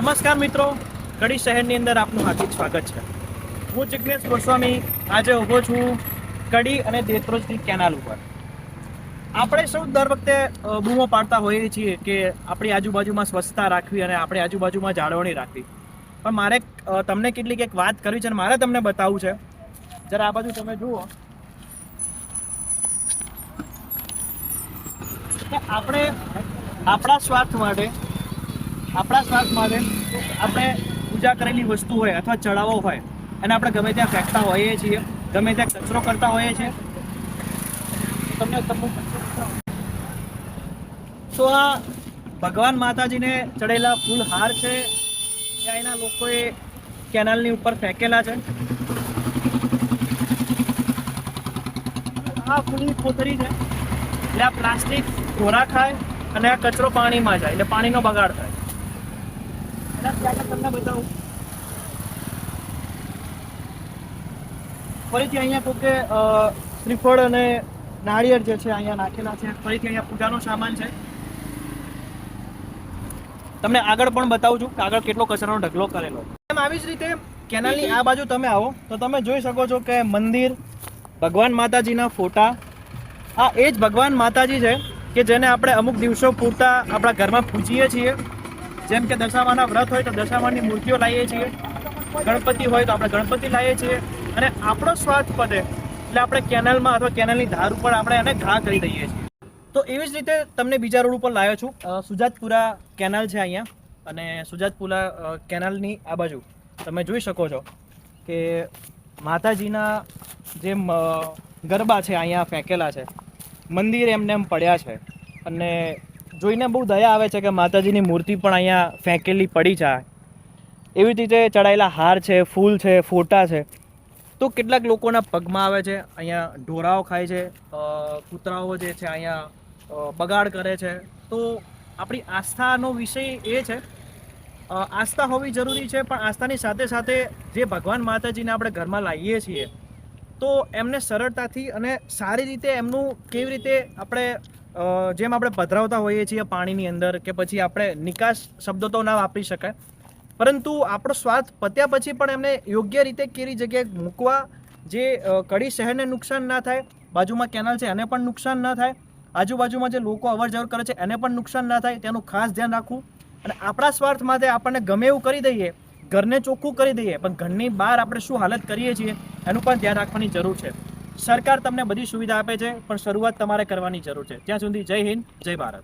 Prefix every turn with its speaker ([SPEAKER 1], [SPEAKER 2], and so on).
[SPEAKER 1] નમસ્કાર મિત્રો, કડી શહેરની અંદર આપનું હાર્દિક સ્વાગત છે। હું જિગ્નેશ ગોસ્વામી આજે ઊભો છું કડી અને દેત્રોજની કેનાલ ઉપર। આપણે સૌ દર વખતે બૂમો પાડતા હોઈએ છીએ કે આપણી આજુબાજુમાં સ્વચ્છતા રાખવી અને આપણી આજુબાજુમાં જાળવણી રાખવી, પણ મારે તમને કેટલીક એક વાત કરવી છે અને મારે તમને બતાવવું છે। જરા આ બાજુ તમે જુઓ કે આપણે આપણા સ્વાર્થ માટે આપણે પૂજા કરેલી વસ્તુ હોય અથવા ચડાવો હોય અને આપણે ગમે ત્યાં ફેંકતા હોઈએ છીએ, ગમે ત્યાં કચરો કરતા હોઈએ છીએ। તો આ ભગવાન માતાજીને ચડેલા ફૂલ હાર છે ત્યાં એના લોકોએ કેનાલની ઉપર ફેંકેલા છે। આ ફૂલની કોથળી છે એટલે આ પ્લાસ્ટિક ઢોરા ખાય અને આ કચરો પાણીમાં જાય એટલે પાણીનો બગાડ થાય। તમને બતાવું ફરીથી અહીંયા તો કે શ્રીફળ અને નાળિયેર જે છે અહીંયા નાખેલા છે। ફરીથી અહીંયા પૂજાનો સામાન છે। તમને આગળ પણ બતાવું છું કે આગળ કેટલો કચરાનો ઢગલો કરેલો છે। એમ આવી જ રીતે કેનાલની આ બાજુ તમે આવો તો તમે જોઈ શકો છો કે મંદિર, ભગવાન માતાજીના ફોટા, આ એ જ ભગવાન માતાજી છે કે જેને આપણે અમુક દિવસો પૂરતા આપણા ઘરમાં પૂજીએ છીએ। જેમ કે દશામાના વ્રત હોય તો દશામાની મૂર્તિઓ લાવીએ છીએ, ગણપતિ હોય તો આપણે ગણપતિ લાવીએ છીએ, અને આપણો સ્વાર્થ પતે એટલે આપણે કેનાલમાં અથવા કેનાલની ધાર ઉપર આપણે એને ઘા કરી દઈએ છીએ। તો એવી જ રીતે તમને બીજા રોડ ઉપર લાવ્યો છું। સુજાતપુરા કેનાલ છે અહીંયા, અને સુજાતપુરા કેનાલની આ બાજુ તમે જોઈ શકો છો કે માતાજીના જે ગરબા છે અહીંયા ફેંકેલા છે, મંદિર એમને એમ પડ્યા છે, અને જોઈને બહુ દયા આવે છે કે માતાજીની મૂર્તિ પણ અહીંયા ફેંકેલી પડી છે। એવી રીતે ચડાયેલા હાર છે, ફૂલ છે, ફોટા છે, તો કેટલાક લોકોના પગમાં આવે છે। અહીંયા ઢોરાઓ ખાય છે, કૂતરાઓ જે છે અહીંયા બગાડ કરે છે। તો આપણી આસ્થાનો વિષય એ છે, આસ્થા હોવી જરૂરી છે, પણ આસ્થાની સાથે સાથે જે ભગવાન માતાજીને આપણે ઘરમાં લાવીએ છીએ તો એમને સરળતાથી અને સારી રીતે એમનું કેવી રીતે આપણે જેમ આપણે પધરાવતા હોઈએ છીએ પાણીની અંદર, કે પછી આપણે નિકાસ શબ્દો તો ના વાપરી શકાય, પરંતુ આપણો સ્વાર્થ પત્યા પછી પણ એમને યોગ્ય રીતે કેવી જગ્યાએ મૂકવા જે કડી શહેરને નુકસાન ના થાય, બાજુમાં કેનાલ છે એને પણ નુકસાન ન થાય, આજુબાજુમાં જે લોકો અવર જવર કરે છે એને પણ નુકસાન ના થાય, તેનું ખાસ ધ્યાન રાખવું। અને આપણા સ્વાર્થ માટે આપણને ગમે એવું કરી દઈએ, ઘરને ચોખ્ખું કરી દઈએ, પણ ઘરની બહાર આપણે શું હાલત કરીએ છીએ એનું પણ ધ્યાન રાખવાની જરૂર છે। સરકાર તમને બધી સુવિધા આપે છે, પણ શરૂઆત તમારે કરવાની જરૂર છે। ત્યાં સુધી જય હિન્દ, જય ભારત।